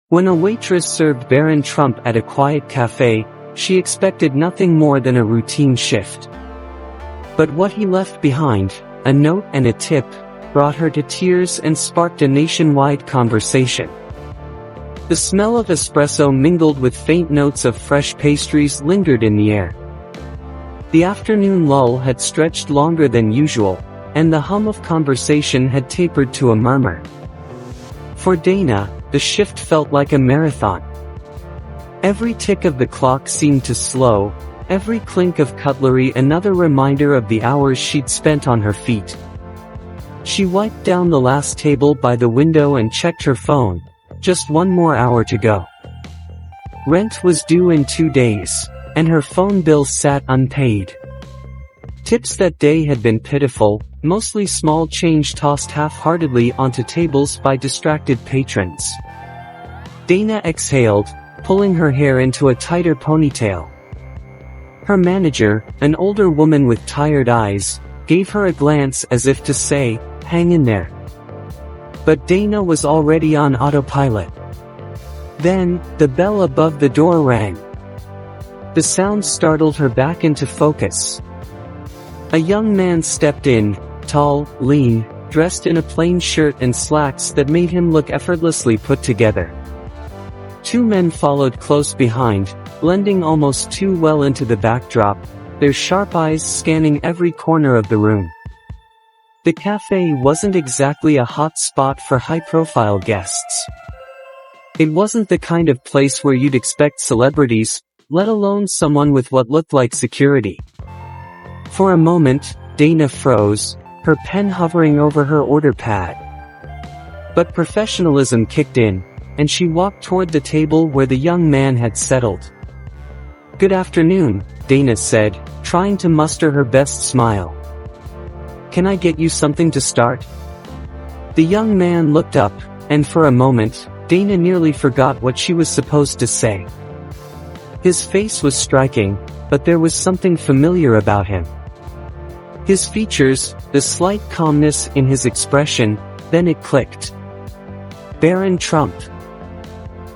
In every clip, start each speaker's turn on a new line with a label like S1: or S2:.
S1: When a waitress served Barron Trump at a quiet cafe, she expected nothing more than a routine shift. But what he left behind, a note and a tip, brought her to tears and sparked a nationwide conversation. The smell of espresso mingled with faint notes of fresh pastries lingered in the air. The afternoon lull had stretched longer than usual, and the hum of conversation had tapered to a murmur. For Dana, the shift felt like a marathon. Every tick of the clock seemed to slow, every clink of cutlery another reminder of the hours she'd spent on her feet. She wiped down the last table by the window and checked her phone. Just one more hour to go. Rent was due in 2 days, and her phone bill sat unpaid. Tips that day had been pitiful, mostly small change tossed half-heartedly onto tables by distracted patrons. Dana exhaled, pulling her hair into a tighter ponytail. Her manager, an older woman with tired eyes, gave her a glance as if to say, "Hang in there." But Dana was already on autopilot. Then, the bell above the door rang. The sound startled her back into focus. A young man stepped in, tall, lean, dressed in a plain shirt and slacks that made him look effortlessly put together. 2 men followed close behind, blending almost too well into the backdrop, their sharp eyes scanning every corner of the room. The cafe wasn't exactly a hot spot for high-profile guests. It wasn't the kind of place where you'd expect celebrities, let alone someone with what looked like security. For a moment, Dana froze, her pen hovering over her order pad. But professionalism kicked in, and she walked toward the table where the young man had settled. "Good afternoon," Dana said, trying to muster her best smile. "Can I get you something to start?" The young man looked up, and for a moment, Dana nearly forgot what she was supposed to say. His face was striking, but there was something familiar about him. His features, the slight calmness in his expression, then it clicked. Barron Trump.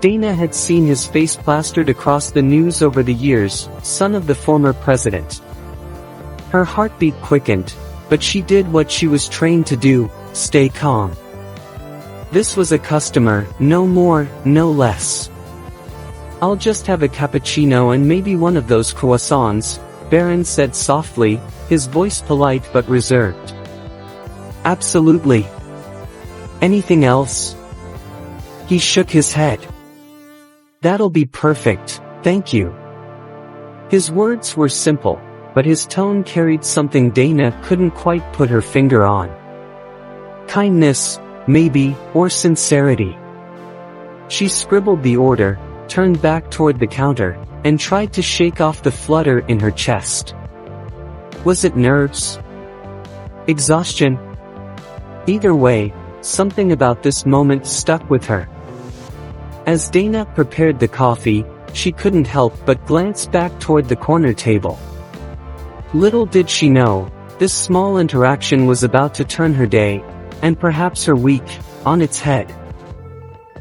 S1: Dana had seen his face plastered across the news over the years, son of the former president. Her heartbeat quickened, but she did what she was trained to do, stay calm. This was a customer, no more, no less. "I'll just have a cappuccino and maybe one of those croissants," Barron said softly, his voice polite but reserved. "Absolutely. Anything else?" He shook his head. "That'll be perfect, thank you." His words were simple, but his tone carried something Dana couldn't quite put her finger on. Kindness, maybe, or sincerity. She scribbled the order, turned back toward the counter, and tried to shake off the flutter in her chest. Was it nerves? Exhaustion? Either way, something about this moment stuck with her. As Dana prepared the coffee, she couldn't help but glance back toward the corner table. Little did she know, this small interaction was about to turn her day, and perhaps her week, on its head.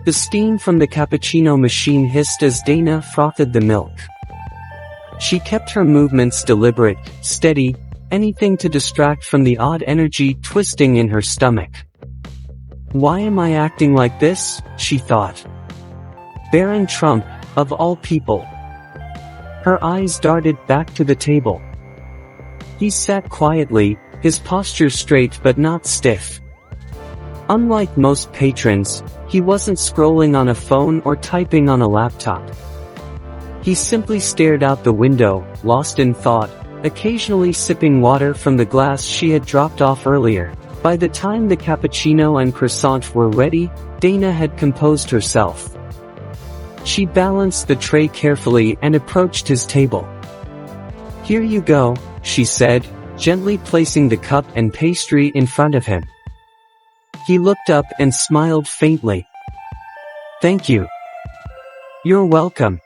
S1: The steam from the cappuccino machine hissed as Dana frothed the milk. She kept her movements deliberate, steady, anything to distract from the odd energy twisting in her stomach. "Why am I acting like this?" she thought. Barron Trump, of all people. Her eyes darted back to the table. He sat quietly, his posture straight but not stiff. Unlike most patrons, he wasn't scrolling on a phone or typing on a laptop. He simply stared out the window, lost in thought, occasionally sipping water from the glass she had dropped off earlier. By the time the cappuccino and croissant were ready, Dana had composed herself. She balanced the tray carefully and approached his table. "Here you go," she said, gently placing the cup and pastry in front of him. He looked up and smiled faintly. "Thank you." "You're welcome.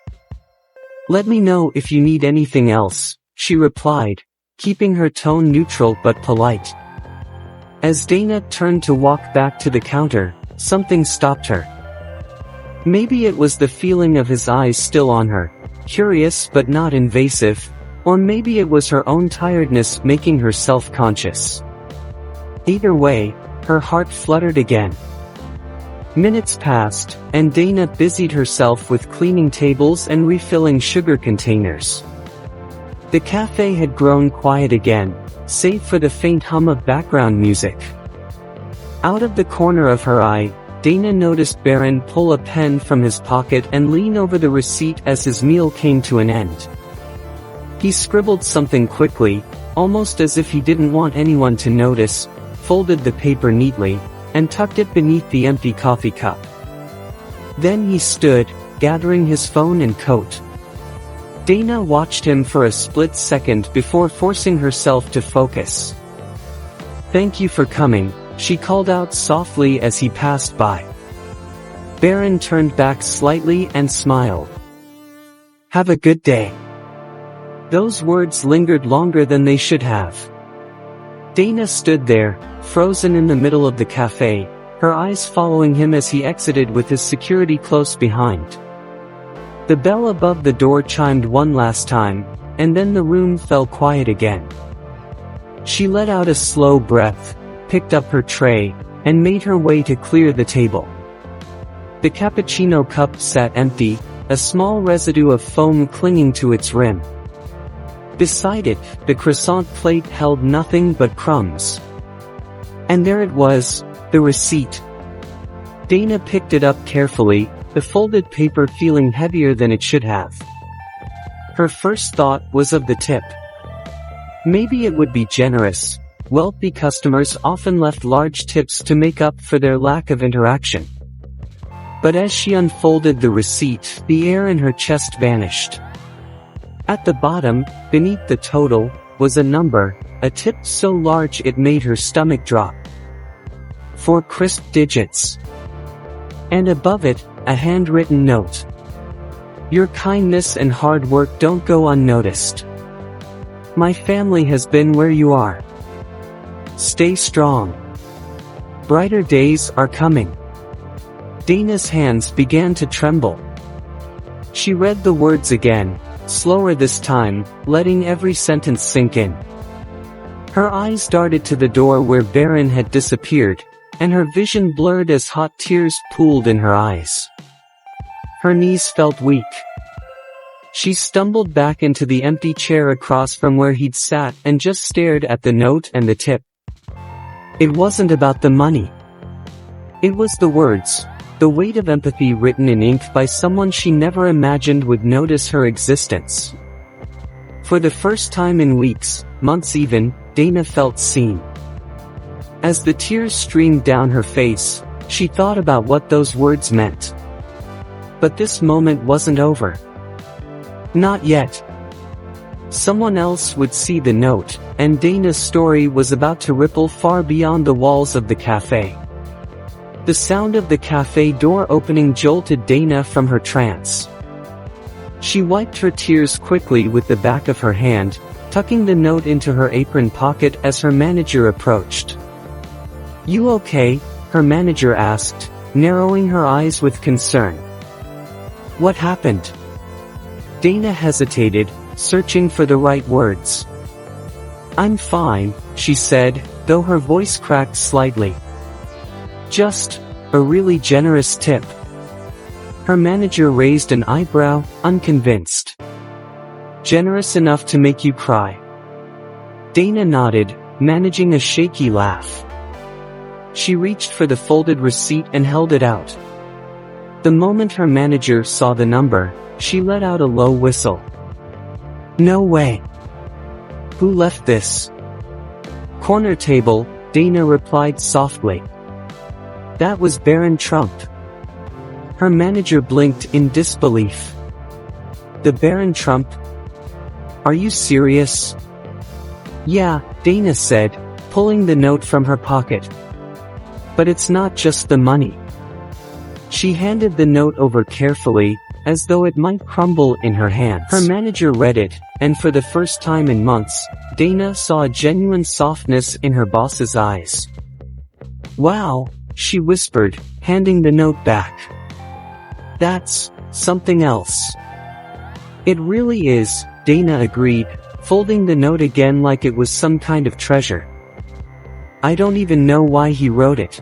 S1: Let me know if you need anything else," she replied, keeping her tone neutral but polite. As Dana turned to walk back to the counter, something stopped her. Maybe it was the feeling of his eyes still on her, curious but not invasive, or maybe it was her own tiredness making her self-conscious. Either way, her heart fluttered again. Minutes passed, and Dana busied herself with cleaning tables and refilling sugar containers. The cafe had grown quiet again, save for the faint hum of background music. Out of the corner of her eye, Dana noticed Barron pull a pen from his pocket and lean over the receipt as his meal came to an end. He scribbled something quickly, almost as if he didn't want anyone to notice, folded the paper neatly, and tucked it beneath the empty coffee cup. Then he stood, gathering his phone and coat. Dana watched him for a split second before forcing herself to focus. "Thank you for coming," she called out softly as he passed by. Barron turned back slightly and smiled. "Have a good day." Those words lingered longer than they should have. Dana stood there, frozen in the middle of the cafe, her eyes following him as he exited with his security close behind. The bell above the door chimed one last time, and then the room fell quiet again. She let out a slow breath, picked up her tray, and made her way to clear the table. The cappuccino cup sat empty, a small residue of foam clinging to its rim. Beside it, the croissant plate held nothing but crumbs. And there it was, the receipt. Dana picked it up carefully, the folded paper feeling heavier than it should have. Her first thought was of the tip. Maybe it would be generous. Wealthy customers often left large tips to make up for their lack of interaction. But as she unfolded the receipt, the air in her chest vanished. At the bottom, beneath the total, was a number, a tip so large it made her stomach drop. 4 crisp digits. And above it, a handwritten note. "Your kindness and hard work don't go unnoticed. My family has been where you are. Stay strong. Brighter days are coming." Dana's hands began to tremble. She read the words again, slower this time, letting every sentence sink in. Her eyes darted to the door where Barron had disappeared, and her vision blurred as hot tears pooled in her eyes. Her knees felt weak. She stumbled back into the empty chair across from where he'd sat and just stared at the note and the tip. It wasn't about the money. It was the words, the weight of empathy written in ink by someone she never imagined would notice her existence. For the first time in weeks, months even, Dana felt seen. As the tears streamed down her face, she thought about what those words meant. But this moment wasn't over. Not yet. Someone else would see the note, and Dana's story was about to ripple far beyond the walls of the cafe. The sound of the cafe door opening jolted Dana from her trance. She wiped her tears quickly with the back of her hand, tucking the note into her apron pocket as her manager approached. "You okay?" her manager asked, narrowing her eyes with concern. "What happened?" Dana hesitated, searching for the right words. "I'm fine," she said, though her voice cracked slightly. "Just a really generous tip." Her manager raised an eyebrow, unconvinced. "Generous enough to make you cry?" Dana nodded, managing a shaky laugh. She reached for the folded receipt and held it out. The moment her manager saw the number, she let out a low whistle. "No way. Who left this?" "Corner table," Dana replied softly. "That was Barron Trump." Her manager blinked in disbelief. "The Barron Trump? Are you serious?" "Yeah," Dana said, pulling the note from her pocket. "But it's not just the money." She handed the note over carefully, as though it might crumble in her hands. Her manager read it, and for the first time in months, Dana saw a genuine softness in her boss's eyes. "Wow," she whispered, handing the note back. That's something else. It really is, Dana agreed, folding the note again like it was some kind of treasure. I don't even know why he wrote it.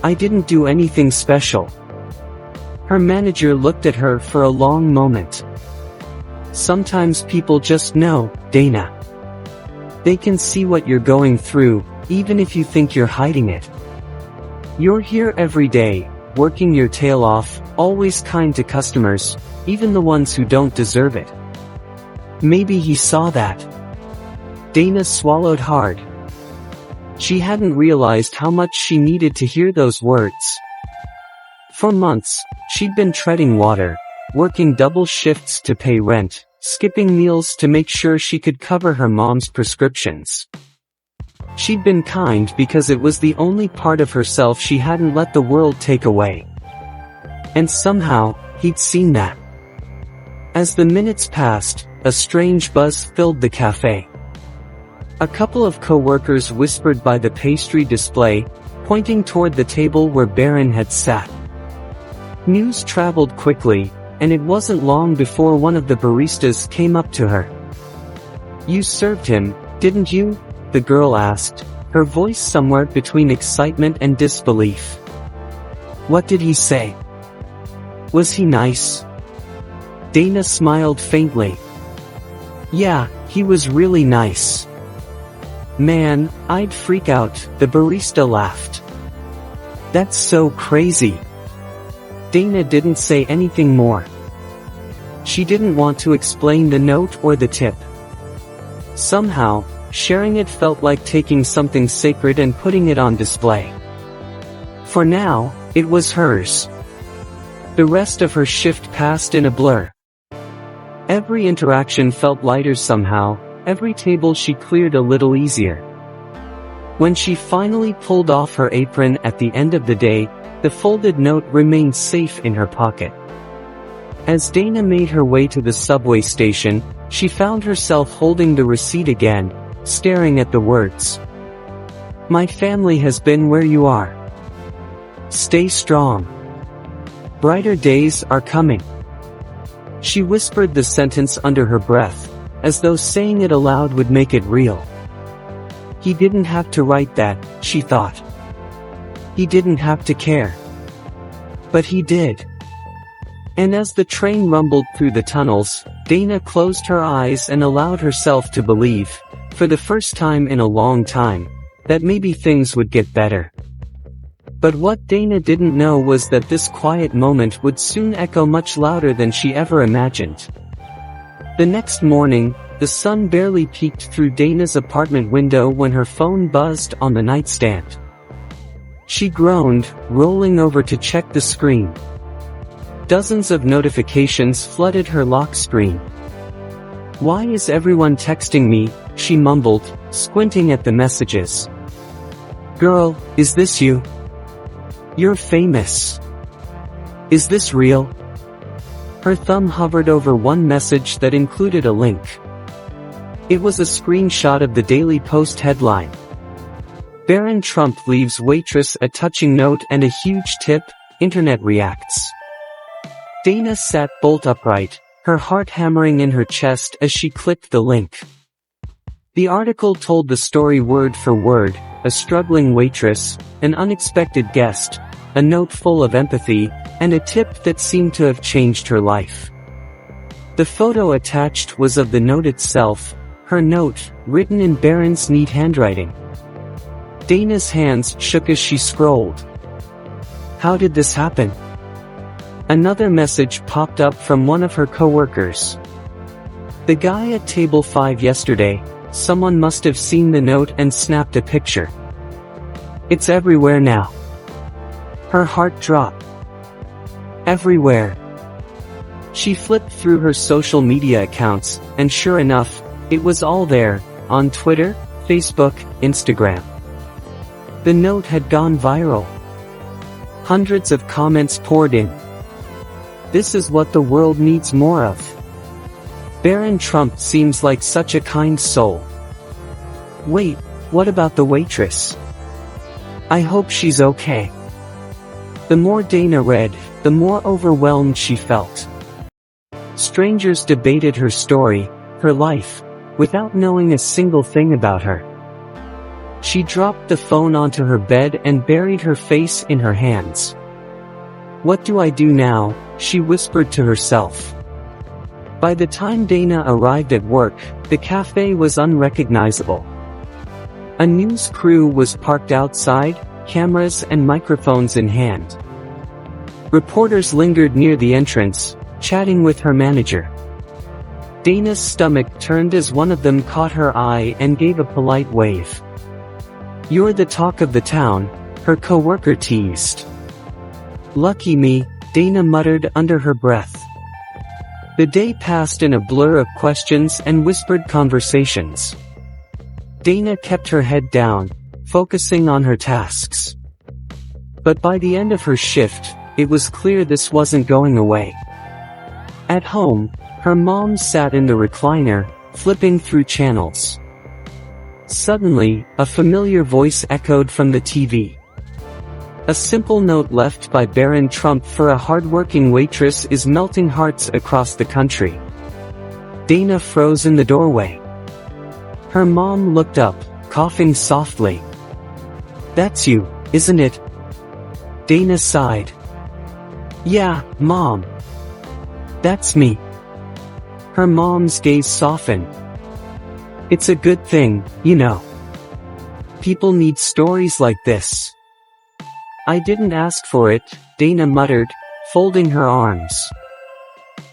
S1: I didn't do anything special. Her manager looked at her for a long moment. Sometimes people just know, Dana. They can see what you're going through, even if you think you're hiding it. You're here every day, working your tail off, always kind to customers, even the ones who don't deserve it. Maybe he saw that. Dana swallowed hard. She hadn't realized how much she needed to hear those words. For months, she'd been treading water, working double shifts to pay rent, skipping meals to make sure she could cover her mom's prescriptions. She'd been kind because it was the only part of herself she hadn't let the world take away. And somehow, he'd seen that. As the minutes passed, a strange buzz filled the cafe. A couple of co-workers whispered by the pastry display, pointing toward the table where Barron had sat. News traveled quickly, and it wasn't long before one of the baristas came up to her. You served him, didn't you? The girl asked, her voice somewhere between excitement and disbelief. What did he say? Was he nice? Dana smiled faintly. Yeah, he was really nice. Man, I'd freak out, the barista laughed. That's so crazy. Dana didn't say anything more. She didn't want to explain the note or the tip. Somehow, sharing it felt like taking something sacred and putting it on display. For now, it was hers. The rest of her shift passed in a blur. Every interaction felt lighter somehow, every table she cleared a little easier. When she finally pulled off her apron at the end of the day, the folded note remained safe in her pocket. As Dana made her way to the subway station, she found herself holding the receipt again, staring at the words. My family has been where you are. Stay strong. Brighter days are coming. She whispered the sentence under her breath, as though saying it aloud would make it real. He didn't have to write that, she thought. He didn't have to care. But he did. And as the train rumbled through the tunnels, Dana closed her eyes and allowed herself to believe, for the first time in a long time, that maybe things would get better. But what Dana didn't know was that this quiet moment would soon echo much louder than she ever imagined. The next morning, the sun barely peeked through Dana's apartment window when her phone buzzed on the nightstand. She groaned, rolling over to check the screen. Dozens of notifications flooded her lock screen. Why is everyone texting me? She mumbled, squinting at the messages. Girl, is this you? You're famous. Is this real? Her thumb hovered over one message that included a link. It was a screenshot of the Daily Post headline. Barron Trump leaves Waitress a touching note and a huge tip, Internet reacts. Dana sat bolt upright, her heart hammering in her chest as she clicked the link. The article told the story word for word, a struggling waitress, an unexpected guest, a note full of empathy, and a tip that seemed to have changed her life. The photo attached was of the note itself, her note, written in Barron's neat handwriting. Dana's hands shook as she scrolled. How did this happen? Another message popped up from one of her coworkers. The guy at table 5 yesterday, someone must have seen the note and snapped a picture. It's everywhere now. Her heart dropped. Everywhere. She flipped through her social media accounts, and sure enough, it was all there, on Twitter, Facebook, Instagram. The note had gone viral. Hundreds of comments poured in. This is what the world needs more of. Barron Trump seems like such a kind soul. Wait, what about the waitress? I hope she's okay. The more Dana read, the more overwhelmed she felt. Strangers debated her story, her life, without knowing a single thing about her. She dropped the phone onto her bed and buried her face in her hands. "What do I do now?" she whispered to herself. By the time Dana arrived at work, the cafe was unrecognizable. A news crew was parked outside, cameras and microphones in hand. Reporters lingered near the entrance, chatting with her manager. Dana's stomach turned as one of them caught her eye and gave a polite wave. "You're the talk of the town," her coworker teased. "Lucky me," Dana muttered under her breath. The day passed in a blur of questions and whispered conversations. Dana kept her head down, focusing on her tasks. But by the end of her shift, it was clear this wasn't going away. At home, her mom sat in the recliner, flipping through channels. Suddenly, a familiar voice echoed from the TV. "A simple note left by Barron Trump for a hardworking waitress is melting hearts across the country." Dana froze in the doorway. Her mom looked up, coughing softly. "That's you, isn't it?" Dana sighed. "Yeah, Mom. That's me." Her mom's gaze softened. "It's a good thing, you know. People need stories like this." "I didn't ask for it," Dana muttered, folding her arms.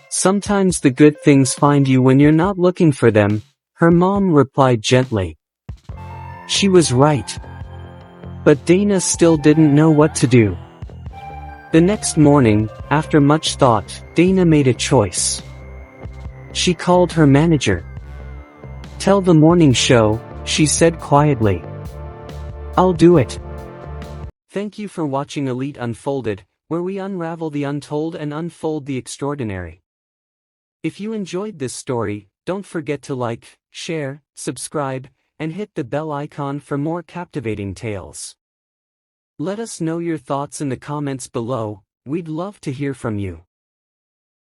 S1: "Sometimes the good things find you when you're not looking for them," her mom replied gently. She was right. But Dana still didn't know what to do. The next morning, after much thought, Dana made a choice. She called her manager. "Tell the morning show," she said quietly. "I'll do it." Thank you for watching Elite Unfolded, where we unravel the untold and unfold the extraordinary. If you enjoyed this story, don't forget to like, share, subscribe, and hit the bell icon for more captivating tales. Let us know your thoughts in the comments below, we'd love to hear from you.